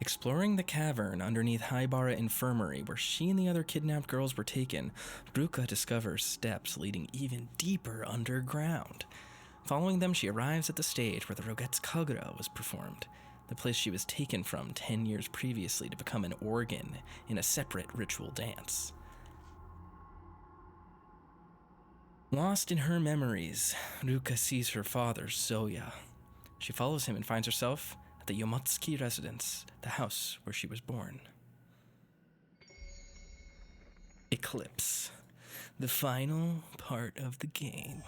Exploring the cavern underneath Haibara Infirmary, where she and the other kidnapped girls were taken, Ruka discovers steps leading even deeper underground. Following them, she arrives at the stage where the Rougetsu Kagura was performed, the place she was taken from 10 years previously to become an organ in a separate ritual dance. Lost in her memories, Ruka sees her father, Zoya. She follows him and finds herself at the Yomotsuki residence, the house where she was born. Eclipse, the final part of the game.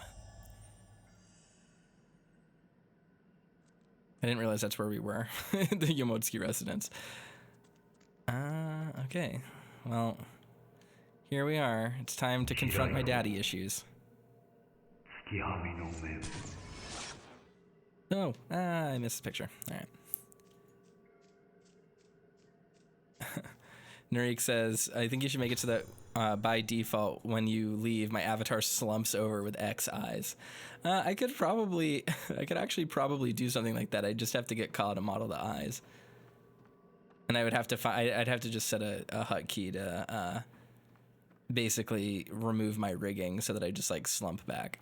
I didn't realize that's where we were, the Yomotsuki residence. Okay, well, here we are. It's time to confront my daddy issues. Oh, I missed the picture. All right. Nurik says, I think you should make it so that by default, when you leave, my avatar slumps over with X eyes. I could actually probably do something like that. I just have to get Kala to model the eyes. And I would have to I'd have to just set a hotkey to basically remove my rigging so that I just like slump back.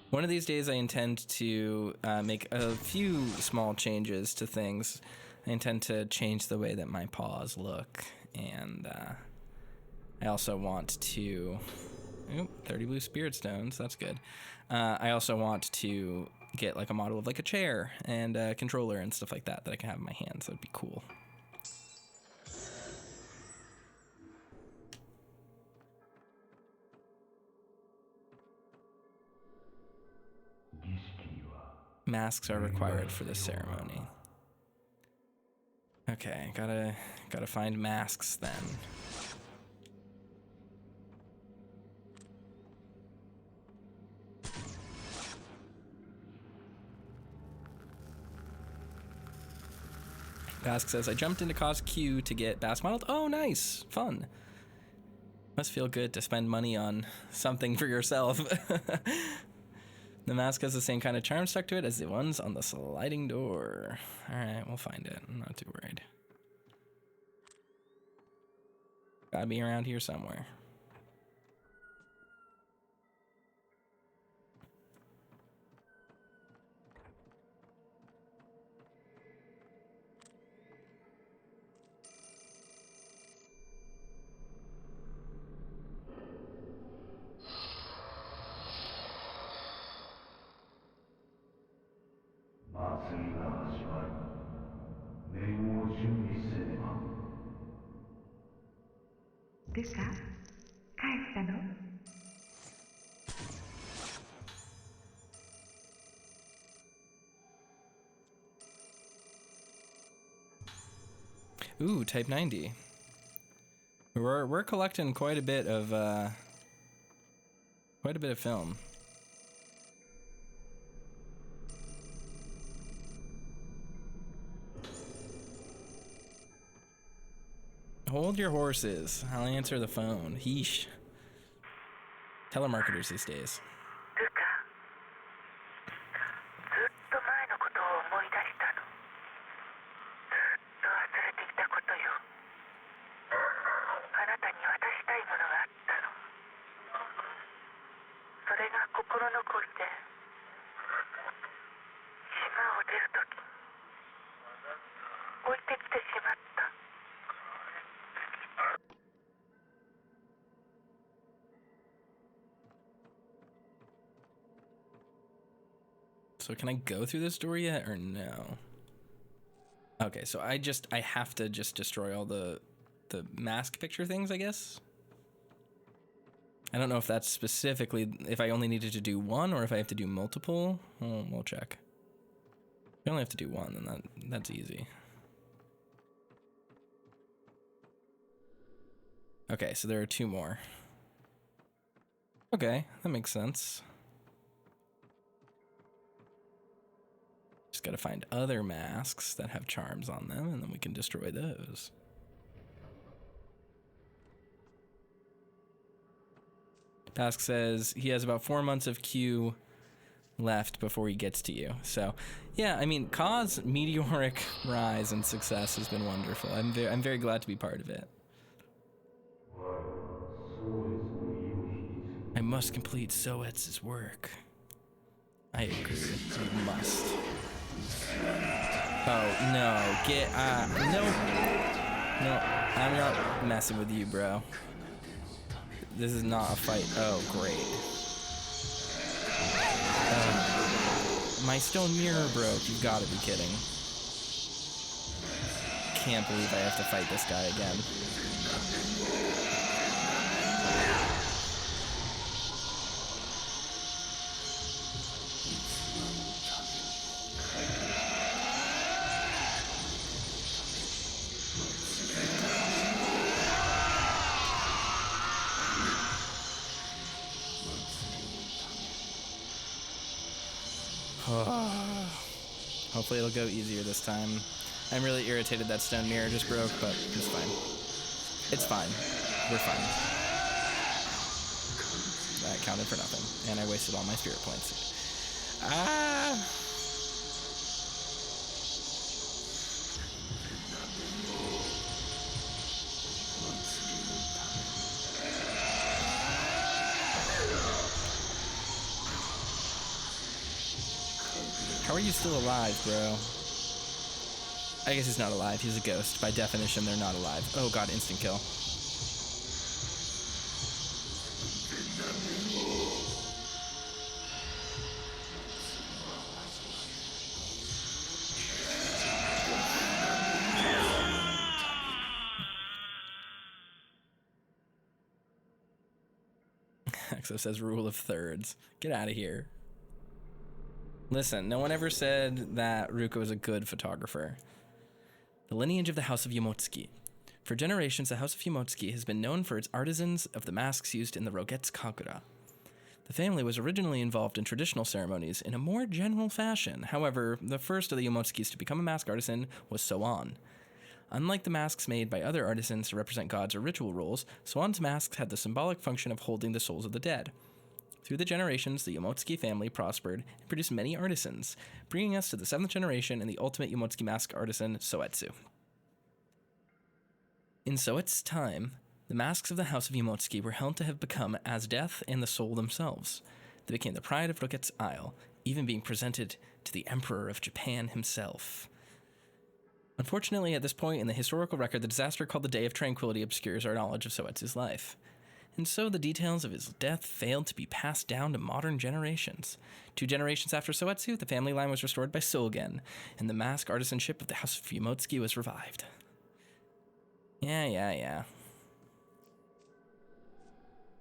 One of these days I intend to make a few small changes to things. I intend to change the way that my paws look, and I also want to... 30 blue spirit stones, that's good. I also want to get like a model of like a chair and a controller and stuff like that I can have in my hands. That would be cool. Masks are required for this ceremony. Okay, gotta find masks then. Bask says, I jumped into Cos Q to get Bask modeled. Oh, nice. Fun. Must feel good to spend money on something for yourself. The mask has the same kind of charm stuck to it as the ones on the sliding door. Alright, we'll find it. I'm not too worried. Gotta be around here somewhere. Ooh, Type 90. We're collecting quite a bit of film. Hold your horses. I'll answer the phone. Heesh. Telemarketers these days. So can I go through this door yet or no? Okay, so I have to just destroy all the mask picture things, I guess. I don't know if that's specifically, if I only needed to do one or if I have to do multiple. We'll check. If I only have to do one, then that's easy. Okay, so there are two more. Okay, that makes sense. Just gotta find other masks that have charms on them, and then we can destroy those. Task says he has about 4 months of Q left before he gets to you. So, yeah, I mean, Ka's meteoric rise and success has been wonderful. I'm very glad to be part of it. I must complete Soetsu's work. I agree. You must. Oh, no. No, I'm not messing with you, bro. This is not a fight. Oh, great. My stone mirror broke. You've got to be kidding. Can't believe I have to fight this guy again. Hopefully it'll go easier this time. I'm really irritated that stone mirror just broke, but it's fine. It's fine. We're fine. That counted for nothing, and I wasted all my spirit points. Ah! How are you still alive, bro? I guess he's not alive. He's a ghost. By definition, they're not alive. Oh god, instant kill. Exo says rule of thirds. Get out of here. Listen, no one ever said that Ruka was a good photographer. The lineage of the House of Yomotsuki. For generations, the House of Yomotsuki has been known for its artisans of the masks used in the Rougetsu Kagura. The family was originally involved in traditional ceremonies in a more general fashion. However, the first of the Yomotsukis to become a mask artisan was Soan. Unlike the masks made by other artisans to represent gods or ritual roles, Soan's masks had the symbolic function of holding the souls of the dead. Through the generations, the Yomotsuki family prospered and produced many artisans, bringing us to the 7th generation and the ultimate Yomotsuki mask artisan, Soetsu. In Soetsu's time, the masks of the House of Yomotsuki were held to have become as death and the soul themselves. They became the pride of Rougetsu Isle, even being presented to the Emperor of Japan himself. Unfortunately, at this point in the historical record, the disaster called the Day of Tranquility obscures our knowledge of Soetsu's life. And so the details of his death failed to be passed down to modern generations. 2 generations after Soetsu, the family line was restored by Sogen, and the mask artisanship of the House of Yomotsuki was revived. Yeah.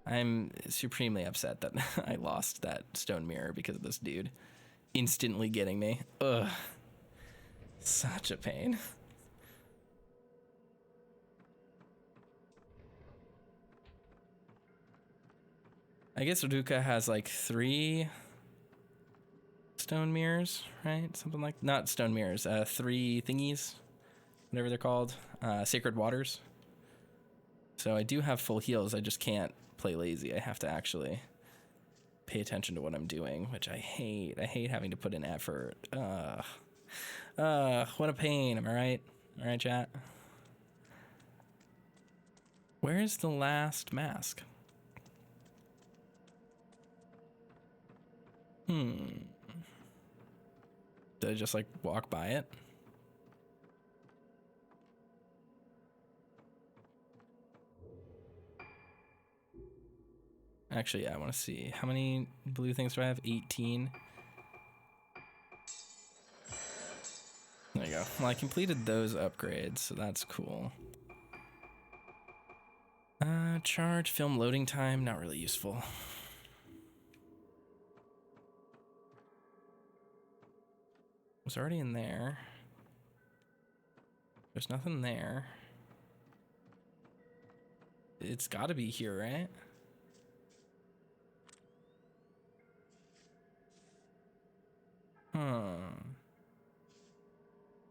I'm supremely upset that I lost that stone mirror because of this dude instantly getting me. Ugh. Such a pain. I guess Ruka has like 3 stone mirrors, right? Something like, not stone mirrors, 3 thingies, whatever they're called, sacred waters. So I do have full heals. I just can't play lazy. I have to actually pay attention to what I'm doing, which I hate. I hate having to put in effort. What a pain. Am I right? All right, chat. Where is the last mask? Did I just like walk by it? Actually, yeah, I want to see. How many blue things do I have? 18. There you go. Well, I completed those upgrades, so that's cool. Charge, film loading time, not really useful. Was already in there. There's nothing there. It's got to be here, right?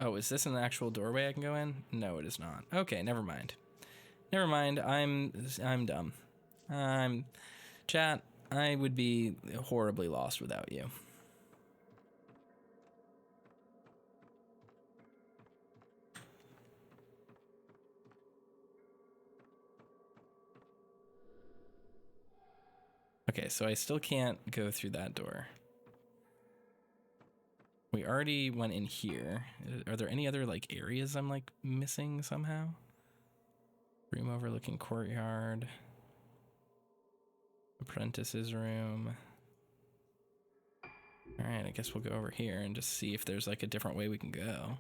Oh, is this an actual doorway I can go in? No, it is not. Okay, never mind. Never mind. I'm dumb. Chat, I would be horribly lost without you. Okay, so I still can't go through that door. We already went in here. Are there any other like areas I'm like missing somehow? Room overlooking courtyard. Apprentice's room. All right, I guess we'll go over here and just see if there's like a different way we can go.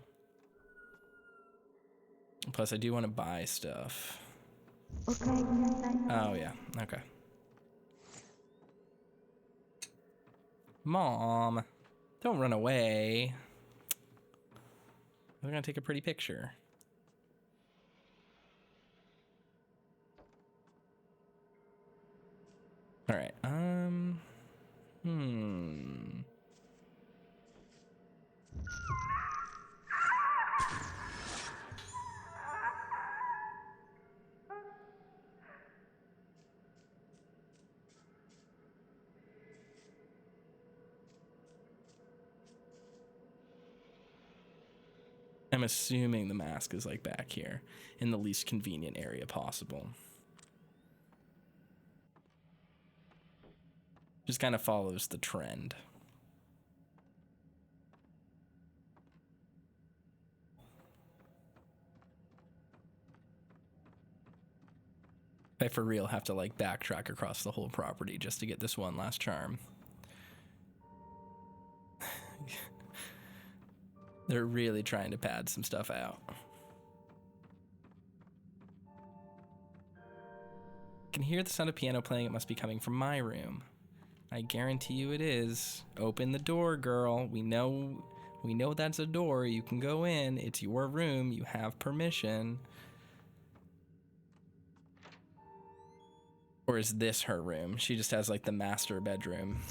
Plus, I do want to buy stuff. Oh, yeah. Okay. Mom, don't run away. We're gonna take a pretty picture. All right. I'm assuming the mask is like back here in the least convenient area possible. Just kind of follows the trend. I for real have to like backtrack across the whole property just to get this one last charm. They're really trying to pad some stuff out. I can hear the sound of piano playing. It must be coming from my room. I guarantee you it is. Open the door, girl. We know that's a door. You can go in. It's your room. You have permission. Or is this her room? She just has like the master bedroom.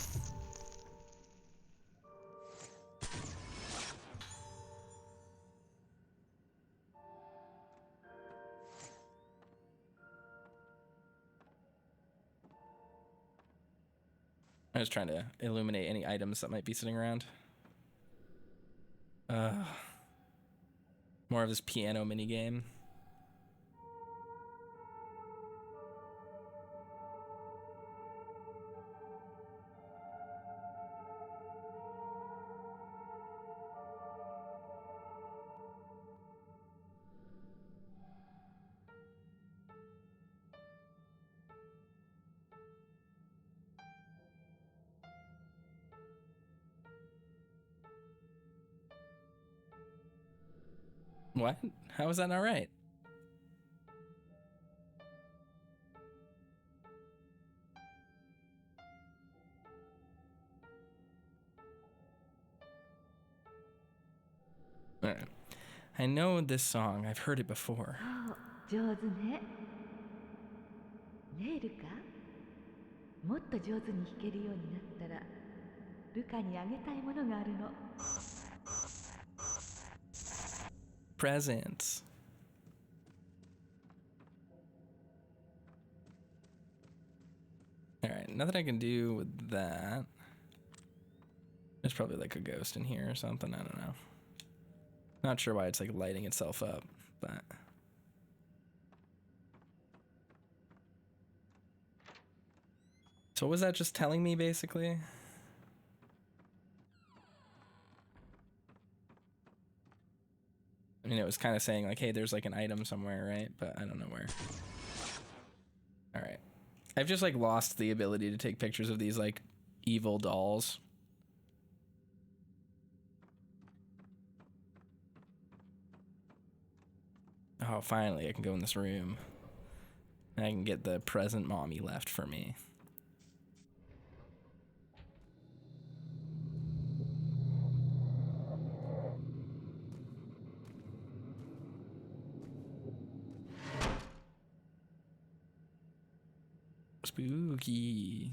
I was trying to illuminate any items that might be sitting around. More of this piano minigame. What? How is that not right? All right. I know this song. I've heard it before. 上手ね。ねえルカ、もっと上手に弾けるようになったらルカにあげたいものがあるの。Presents. All right, nothing I can do with that. There's probably like a ghost in here or something. I don't know. Not sure why it's like lighting itself up, but. So what was that just telling me basically? I mean, it was kind of saying like, hey, there's like an item somewhere, right? But I don't know where. All right. I've just like lost the ability to take pictures of these like evil dolls. Oh, finally I can go in this room. And I can get the present mommy left for me. Spooky.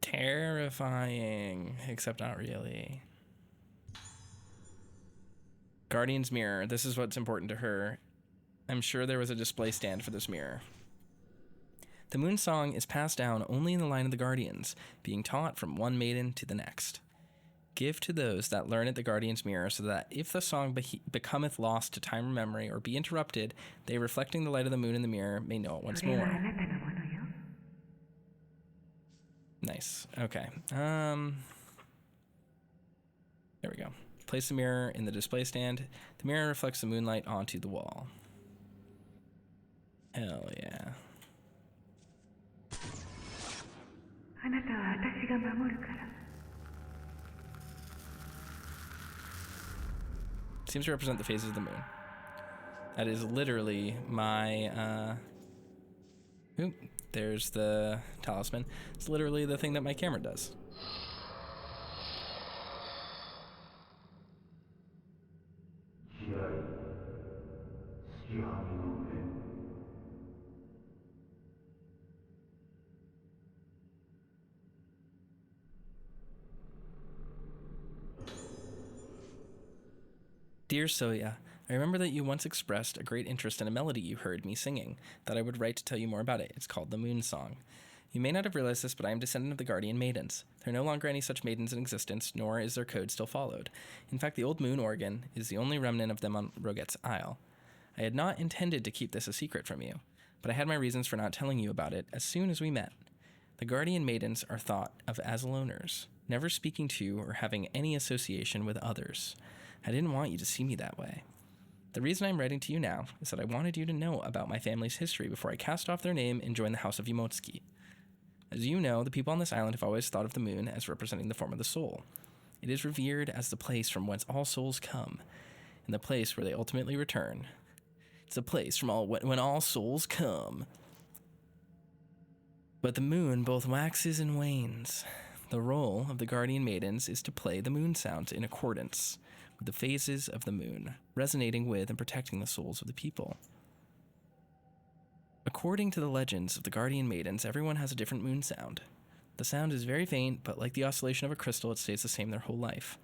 Terrifying, except not really. Guardian's mirror. This is what's important to her. I'm sure there was a display stand for this mirror. The moon song is passed down only in the line of the guardians, being taught from one maiden to the next. Give to those that learn at the guardian's mirror, so that if the song becometh lost to time or memory, or be interrupted, they reflecting the light of the moon in the mirror may know it once more. Nice. Okay. There we go. Place the mirror in the display stand. The mirror reflects the moonlight onto the wall. Hell yeah. Seems to represent the phases of the moon. That is literally my, oop, there's the talisman. It's literally the thing that my camera does. Dear Soya, I remember that you once expressed a great interest in a melody you heard me singing, that I would write to tell you more about it. It's called the Moon Song. You may not have realized this, but I am descendant of the Guardian Maidens. There are no longer any such maidens in existence, nor is their code still followed. In fact, the old moon organ is the only remnant of them on Rougetsu Island. I had not intended to keep this a secret from you, but I had my reasons for not telling you about it as soon as we met. The Guardian Maidens are thought of as loners, never speaking to or having any association with others. I didn't want you to see me that way. The reason I'm writing to you now is that I wanted you to know about my family's history before I cast off their name and join the House of Yumotsuki. As you know, the people on this island have always thought of the moon as representing the form of the soul. It is revered as the place from whence all souls come, and the place where they ultimately return. It's a place from when all souls come. But the moon both waxes and wanes. The role of the Guardian Maidens is to play the Moonsounds in accordance with the phases of the moon, resonating with and protecting the souls of the people. According to the legends of the Guardian Maidens, everyone has a different moon sound. The sound is very faint, but like the oscillation of a crystal, it stays the same their whole life.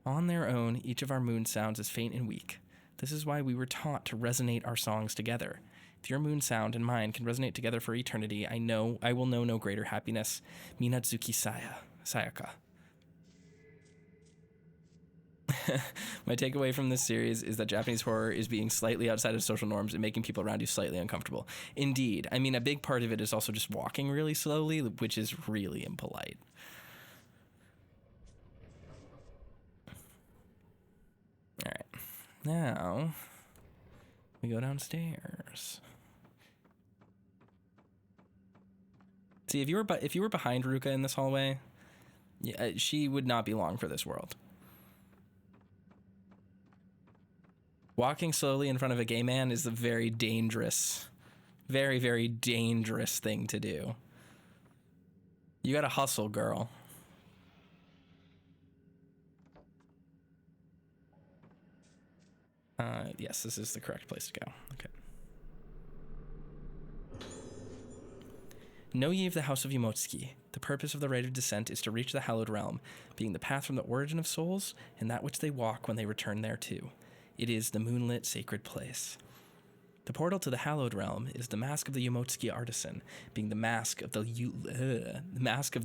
On their own, each of our moon sounds is faint and weak. This is why we were taught to resonate our songs together. If your moon sound and mine can resonate together for eternity, I will know no greater happiness. Minazuki Sayaka. My takeaway from this series is that Japanese horror is being slightly outside of social norms and making people around you slightly uncomfortable. Indeed. I mean, a big part of it is also just walking really slowly, which is really impolite. All right. Now, we go downstairs. See, if you were behind Ruka in this hallway, yeah, she would not be long for this world. Walking slowly in front of a gay man is a very dangerous, very, very dangerous thing to do. You gotta hustle, girl. Yes, this is the correct place to go. Okay. Know ye of the House of Yumotsuki. The purpose of the rite of descent is to reach the hallowed realm, being the path from the origin of souls and that which they walk when they return thereto. It is the moonlit sacred place. The portal to the hallowed realm is the mask of the Yumotsuki artisan, being the mask of the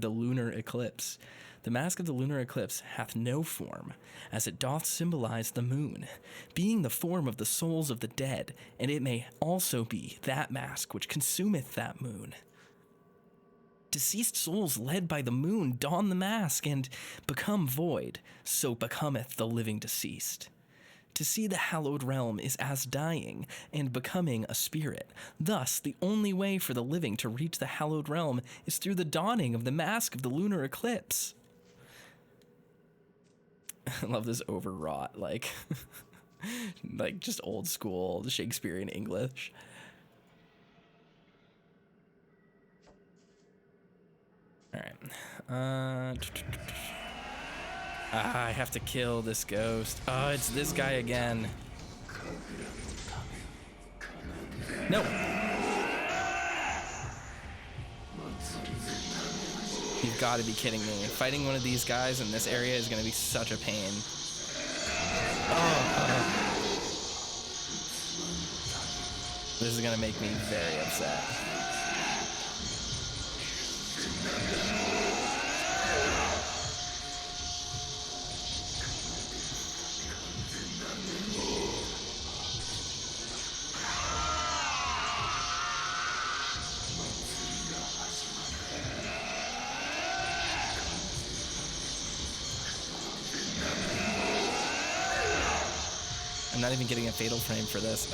lunar eclipse. The mask of the lunar eclipse hath no form, as it doth symbolize the moon, being the form of the souls of the dead, and it may also be that mask which consumeth that moon. Deceased souls led by the moon don the mask and become void, so becometh the living deceased. To see the hallowed realm is as dying and becoming a spirit. Thus, the only way for the living to reach the hallowed realm is through the donning of the mask of the lunar eclipse. I love this overwrought, like just old school Shakespearean English. All right. I have to kill this ghost. Oh, it's this guy again. No. You've got to be kidding me. Fighting one of these guys in this area is going to be such a pain. Oh. This is gonna make me very upset. I'm not even getting a fatal frame for this.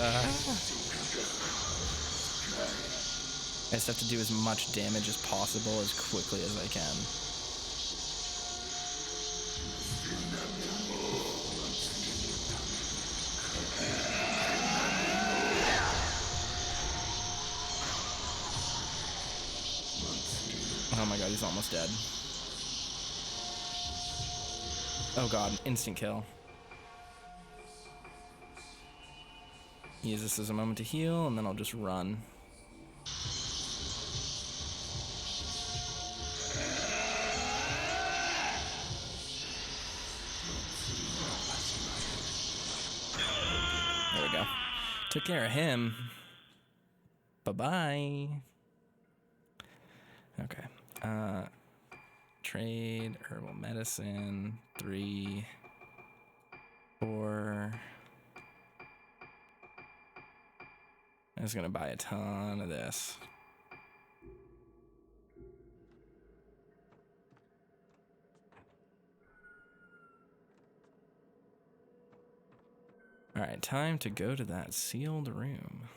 I just have to do as much damage as possible as quickly as I can. Oh my god, he's almost dead. Oh god, instant kill. Use this as a moment to heal, and then I'll just run. There we go. Took care of him. Bye-bye. Okay. Trade, herbal medicine, 3, 4. I'm just gonna buy a ton of this. All right, time to go to that sealed room.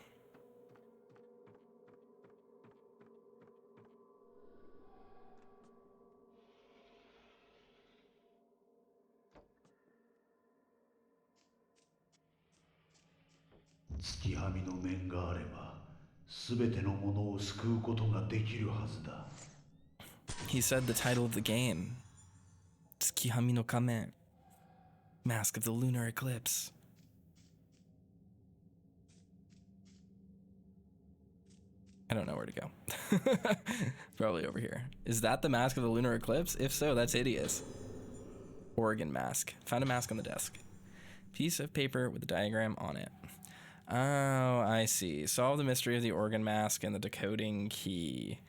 He said the title of the game. Tsukihami no Kamen. Mask of the Lunar Eclipse. I don't know where to go. Probably over here. Is that the Mask of the Lunar Eclipse? If so, that's hideous. Organ mask. Found a mask on the desk. Piece of paper with a diagram on it. Oh, I see. Solve the mystery of the organ mask and the decoding key.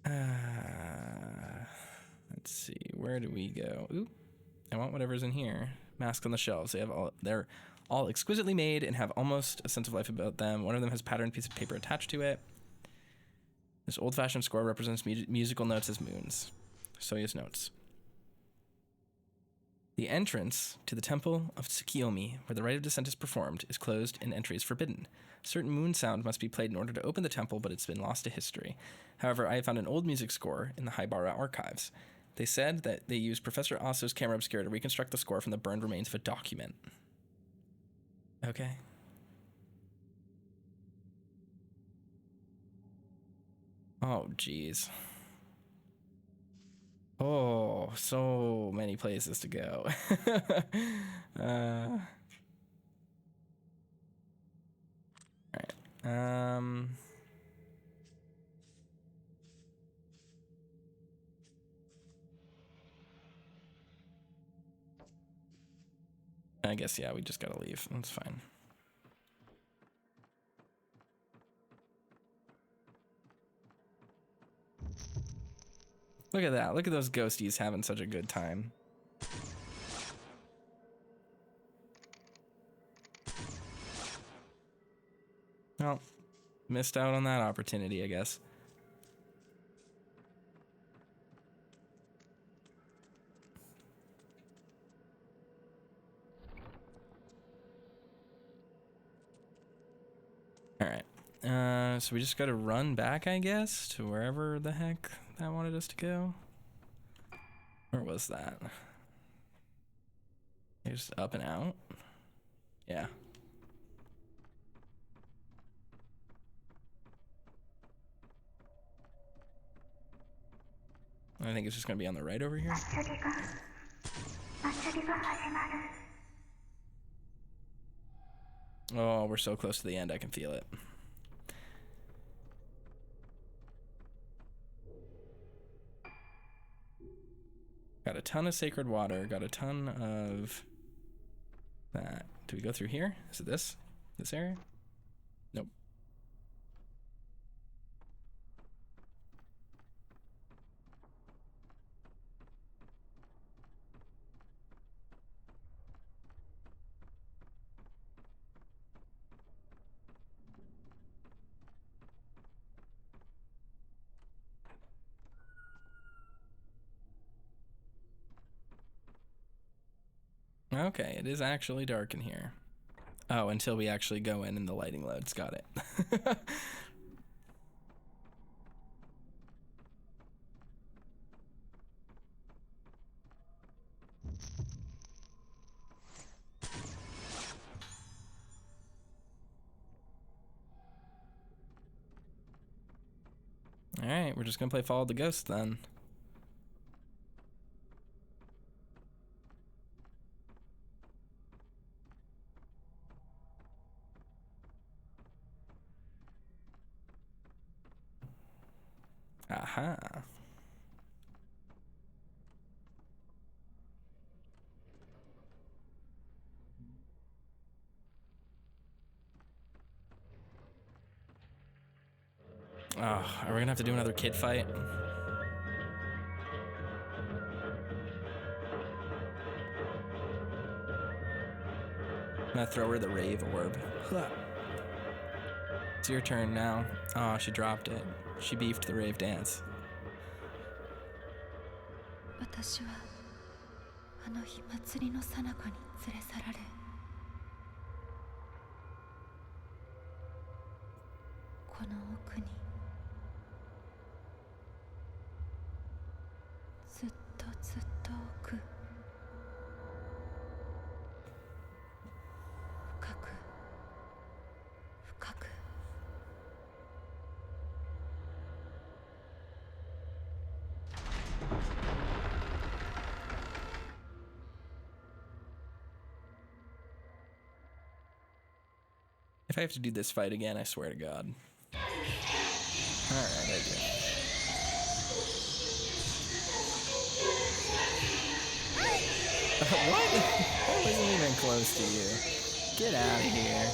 Let's see. Where do we go? Ooh, I want whatever's in here. Masks on the shelves. They're all exquisitely made and have almost a sense of life about them. One of them has a patterned piece of paper attached to it. This old-fashioned score represents musical notes as moons. Soya's notes. The entrance to the temple of Tsukiyomi, where the rite of descent is performed, is closed and entry is forbidden. A certain moon sound must be played in order to open the temple, but it's been lost to history. However, I have found an old music score in the Haibara archives. They said that they used Professor Aso's Camera Obscura to reconstruct the score from the burned remains of a document. Okay. Oh, jeez. Oh, so many places to go. All right. I guess, yeah, we just gotta leave. That's fine. Look at that. Look at those ghosties having such a good time. Well, missed out on that opportunity, I guess. All right. So we just got to run back, I guess, to wherever the heck that wanted us to go. Where was that? Just up and out? Yeah. I think it's just going to be on the right over here. Oh, we're so close to the end, I can feel it. Got a ton of sacred water, got a ton of that. Do we go through here? Is it this? This area? Nope. Okay, it is actually dark in here. Oh, until we actually go in and the lighting loads. Got it. Alright, we're just gonna play Follow the Ghost then. Aha. Oh, are we gonna have to do another kid fight? I'm gonna throw her the rave orb. It's your turn now. Oh, she dropped it. She beefed the rave dance. 私はあの日祭りの最中に連れ去られ、この奥にずっとずっと奥、深く深く。If I have to do this fight again, I swear to God. Alright, I do. What? I wasn't even close to you. Get out of here.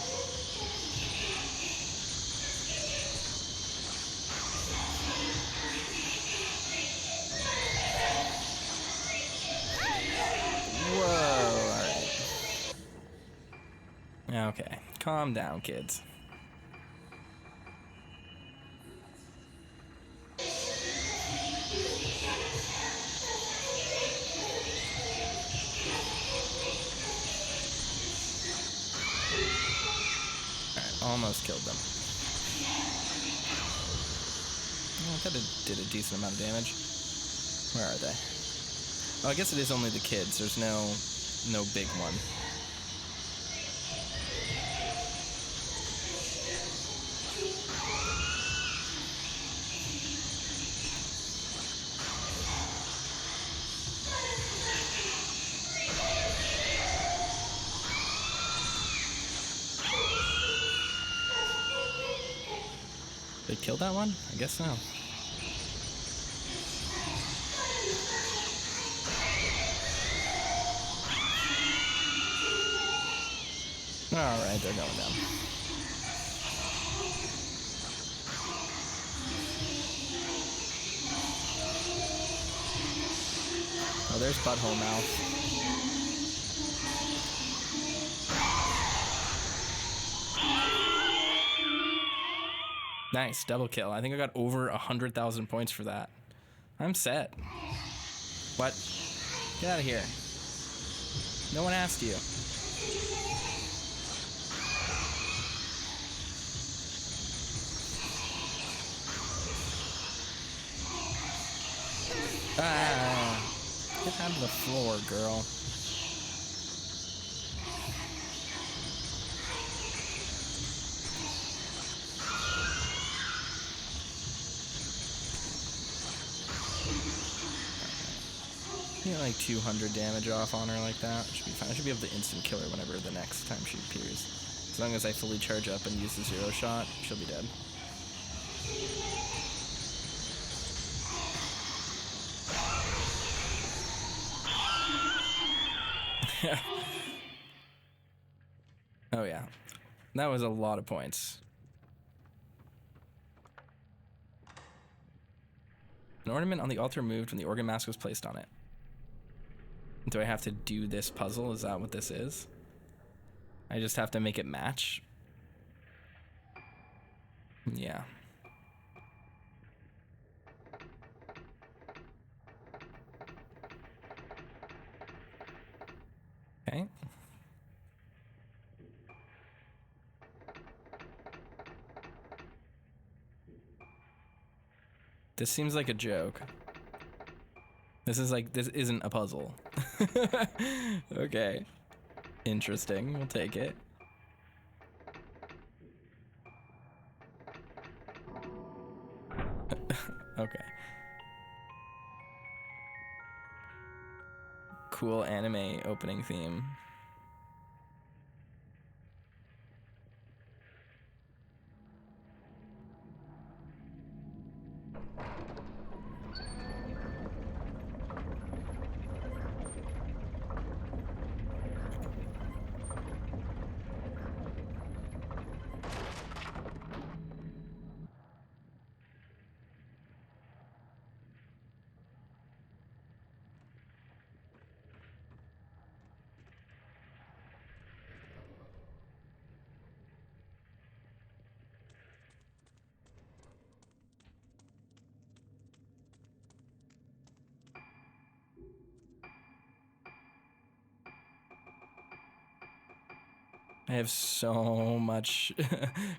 Whoa, alright. Okay, calm down, kids. Almost killed them. Oh, I thought it did a decent amount of damage. Where are they? Oh, I guess it is only the kids. There's no big one. They killed that one? I guess so. Alright, they're going down. Oh, there's Butthole Mouth. Nice, double kill. I think I got over 100,000 points for that. I'm set. What? Get out of here. No one asked you. Ah, get out of the floor, girl. Get like 200 damage off on her like that. Should be fine. I should be able to instant kill her whenever the next time she appears. As long as I fully charge up and use the zero shot, she'll be dead. Oh yeah, that was a lot of points. An ornament on the altar moved when the organ mask was placed on it. Do I have to do this puzzle? Is that what this is? I just have to make it match? Yeah. Okay. This seems like a joke. This isn't a puzzle. Okay. Interesting. We'll take it. Okay. Cool anime opening theme. I have so much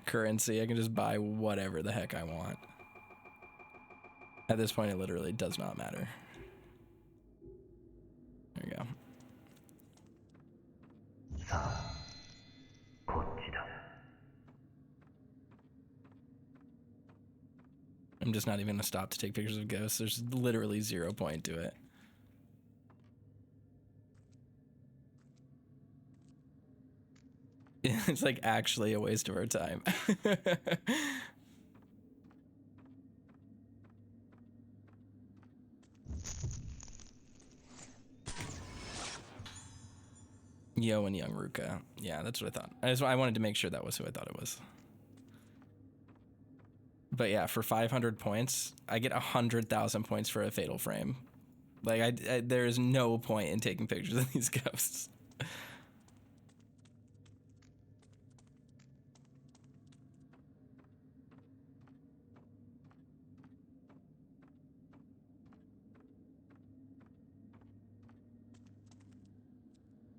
currency. I can just buy whatever the heck I want. At this point, it literally does not matter. There we go. I'm just not even gonna stop to take pictures of ghosts. There's literally 0 point to it. It's like actually a waste of our time. Yo and young Ruka. Yeah, that's what I thought. I wanted to make sure that was who I thought it was. But yeah, for 500 points, I get 100,000 points for a fatal frame. Like, there is no point in taking pictures of these ghosts.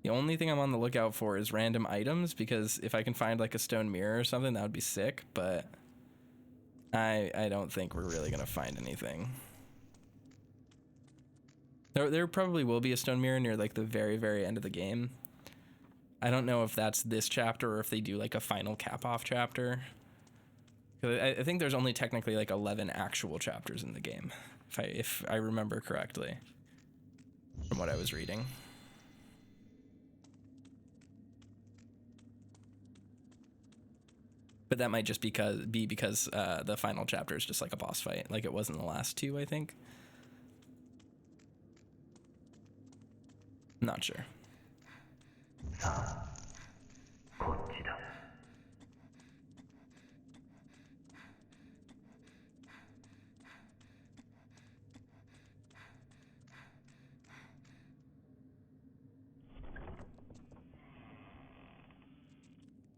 The only thing I'm on the lookout for is random items, because if I can find like a stone mirror or something, that would be sick, but I don't think we're really gonna find anything. There probably will be a stone mirror near like the very, very end of the game. I don't know if that's this chapter or if they do like a final cap-off chapter. I think there's only technically like 11 actual chapters in the game, if I remember correctly from what I was reading. But that might just be because the final chapter is just like a boss fight, like it was in the last two, I think. Not sure.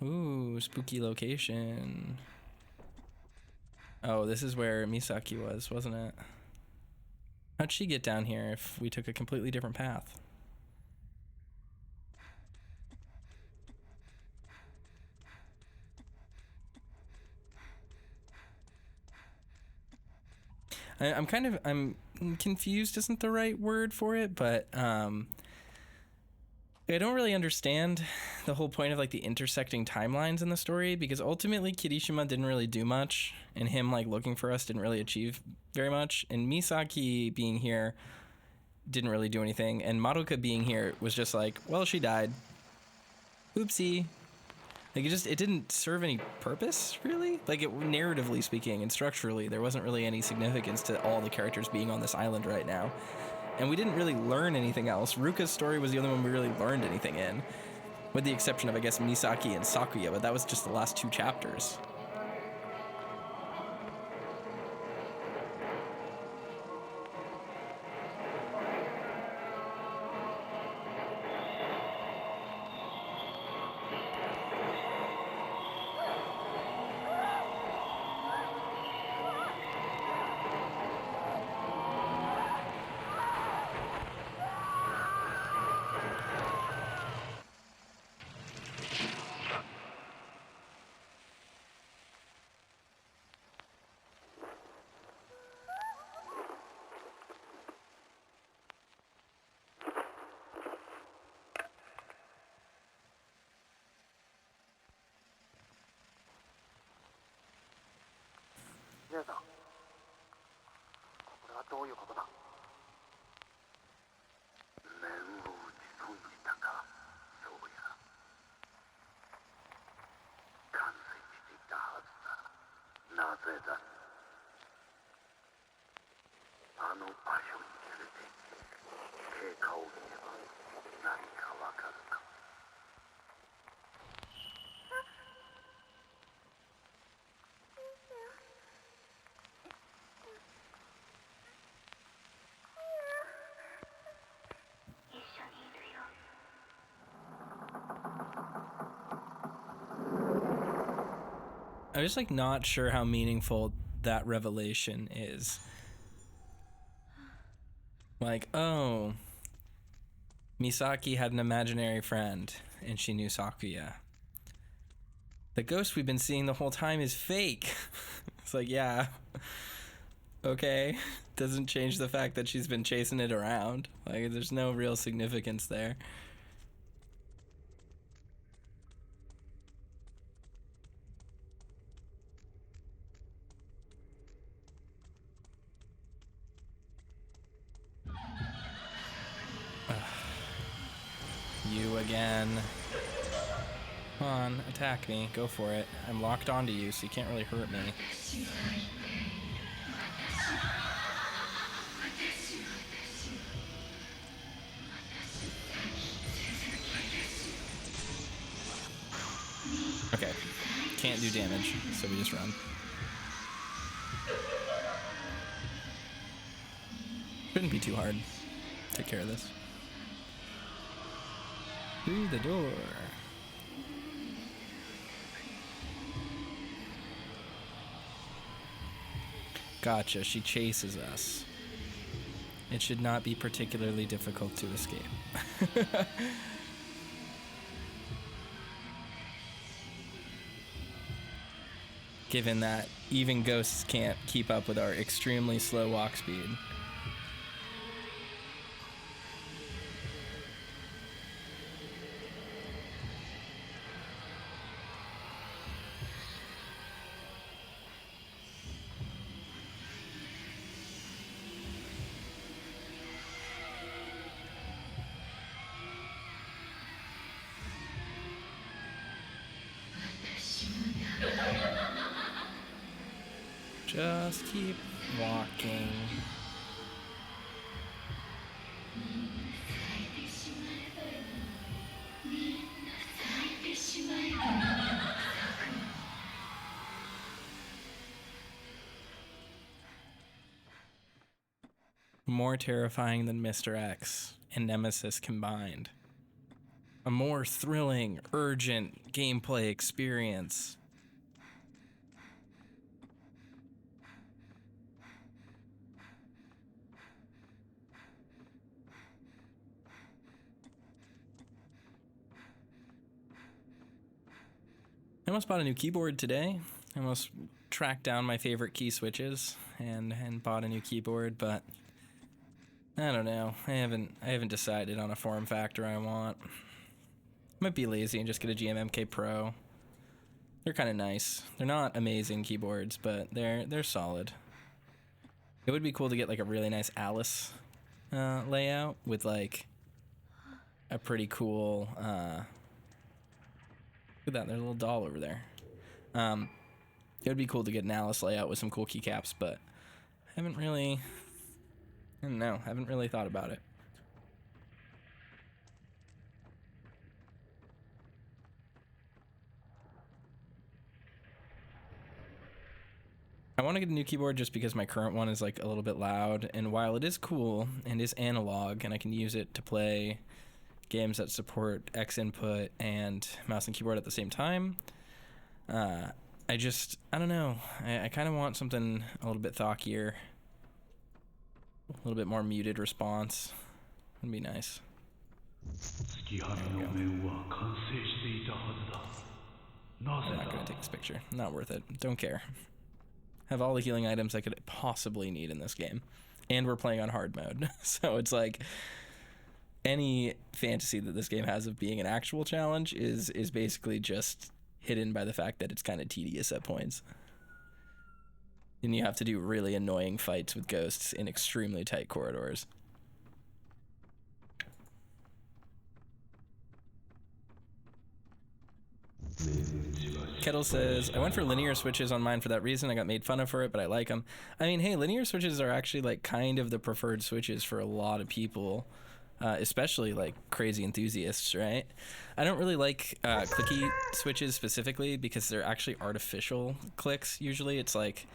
Ooh, spooky location. Oh, this is where Misaki was, wasn't it? How'd she get down here if we took a completely different path? I'm confused isn't the right word for it, but I don't really understand the whole point of like the intersecting timelines in the story, because ultimately Kirishima didn't really do much, and him like looking for us didn't really achieve very much, and Misaki being here didn't really do anything, and Madoka being here was just like, well, she died. Oopsie. Like it didn't serve any purpose, really. Like narratively speaking and structurally, there wasn't really any significance to all the characters being on this island right now. And we didn't really learn anything else. Ruka's story was the only one we really learned anything in, with the exception of, I guess, Misaki and Sakuya, but that was just the last two chapters. I'm just like not sure how meaningful that revelation is. Like, oh, Misaki had an imaginary friend and she knew Sakuya. The ghost we've been seeing the whole time is fake. It's like, yeah, okay. Doesn't change the fact that she's been chasing it around. Like, there's no real significance there. You again. Come on, attack me. Go for it. I'm locked onto you, so you can't really hurt me. Okay. Can't do damage, so we just run. Shouldn't be too hard. Take care of this. Through the door. Gotcha, she chases us. It should not be particularly difficult to escape. Given that even ghosts can't keep up with our extremely slow walk speed. Just keep walking. More terrifying than Mr. X and Nemesis combined. A more thrilling, urgent gameplay experience. I almost bought a new keyboard today. I almost tracked down my favorite key switches and bought a new keyboard, but I don't know. I haven't decided on a form factor I want. Might be lazy and just get a GMMK Pro. They're kind of nice. They're not amazing keyboards, but they're solid. It would be cool to get like a really nice Alice layout with like a pretty cool look at that, there's a little doll over there. It would be cool to get an Alice layout with some cool keycaps, but I don't know, haven't really thought about it. I want to get a new keyboard just because my current one is like a little bit loud, and while it is cool and is analog and I can use it to play games that support X input and mouse and keyboard at the same time, I don't know. I kind of want something a little bit thockier, a little bit more muted response. Would be nice. I'm not gonna take this picture. Not worth it. Don't care. Have all the healing items I could possibly need in this game, and we're playing on hard mode, so it's like any fantasy that this game has of being an actual challenge is basically just hidden by the fact that it's kind of tedious at points. And you have to do really annoying fights with ghosts in extremely tight corridors. Kettle says, I went for linear switches on mine for that reason. I got made fun of for it, but I like them. I mean, hey, linear switches are actually like kind of the preferred switches for a lot of people. Especially like crazy enthusiasts, right? I don't really like clicky switches specifically because they're actually artificial clicks. Usually it's like,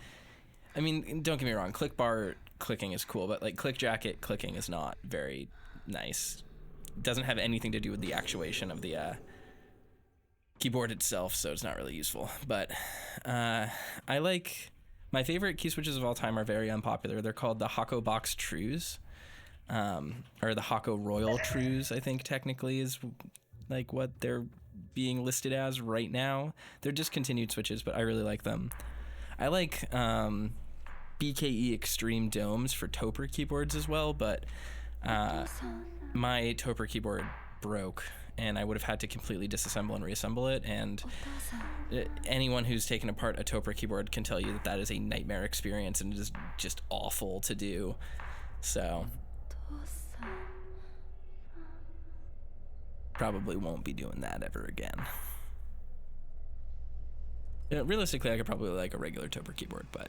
I mean, don't get me wrong, click bar clicking is cool, but like click jacket clicking is not very nice. It doesn't have anything to do with the actuation of the keyboard itself, so it's not really useful. But I like, my favorite key switches of all time are very unpopular. They're called the Hako Box Trues, or the Hako Royal Trues, I think technically is like what they're being listed as right now. They're discontinued switches, but I really like them. I like BKE Extreme Domes for Topper keyboards as well, but my Topper keyboard broke, and I would have had to completely disassemble and reassemble it, and anyone who's taken apart a Topper keyboard can tell you that that is a nightmare experience, and it is just awful to do. So probably won't be doing that ever again. Realistically, I could probably like a regular Topper keyboard, but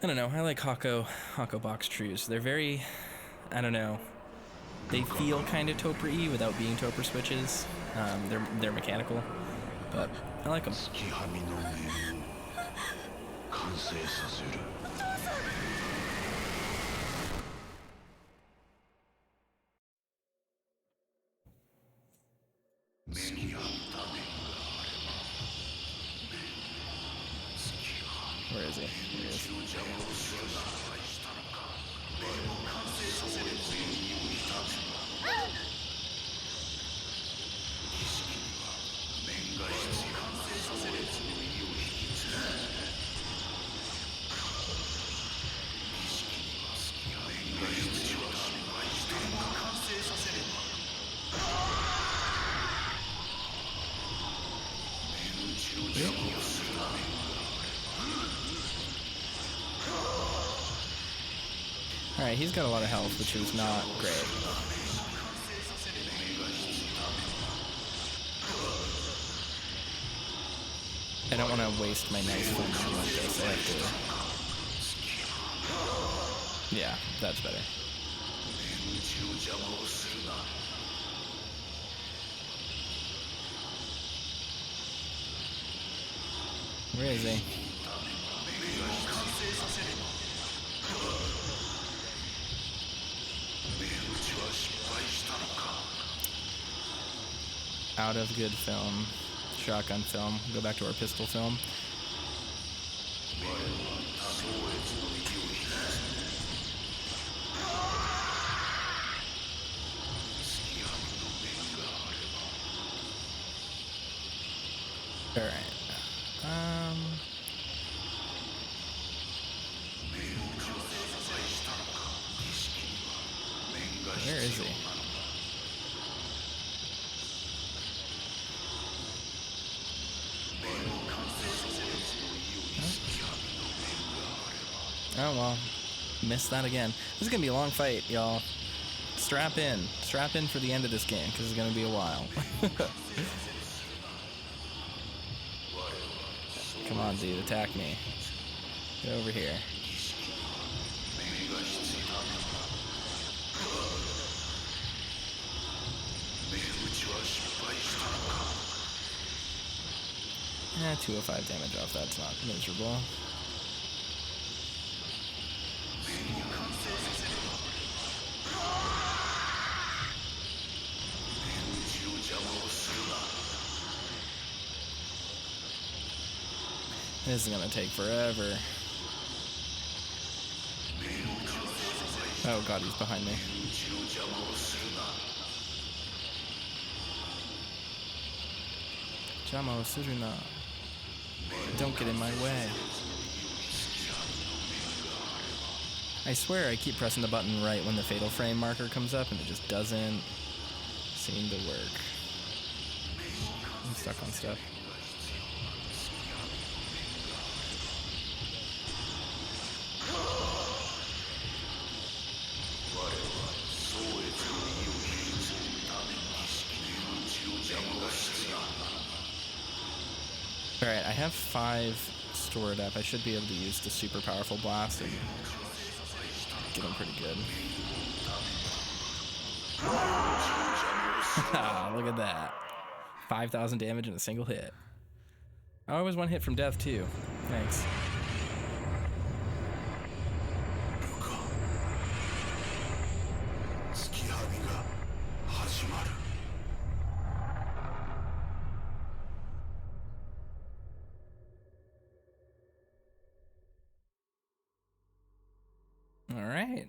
I don't know. I like Hako Box Trues. They're very, I don't know, they feel kind of Topper-y without being Topper switches. They're mechanical, but I like them. Where is he? Here he is. Alright, he's got a lot of health, which is not great. I don't want to waste my nice flame like this. I have to... Yeah, that's better. Where is he? Out of good film. Shotgun film. Go back to our pistol film. Alright. Where is he? Oh well, missed that again. This is gonna be a long fight, y'all. Strap in for the end of this game, because it's gonna be a while. Come on, dude, attack me. Get over here. Yeah, 205 damage off, that's not miserable. This is gonna take forever. Oh god, he's behind me. Jamo Suruna. Don't get in my way. I swear I keep pressing the button right when the fatal frame marker comes up and it just doesn't seem to work. I'm stuck on stuff. Alright, I have 5 stored up. I should be able to use the super powerful blast and get him pretty good. Look at that. 5,000 damage in a single hit. I was one hit from death too. Thanks. All right.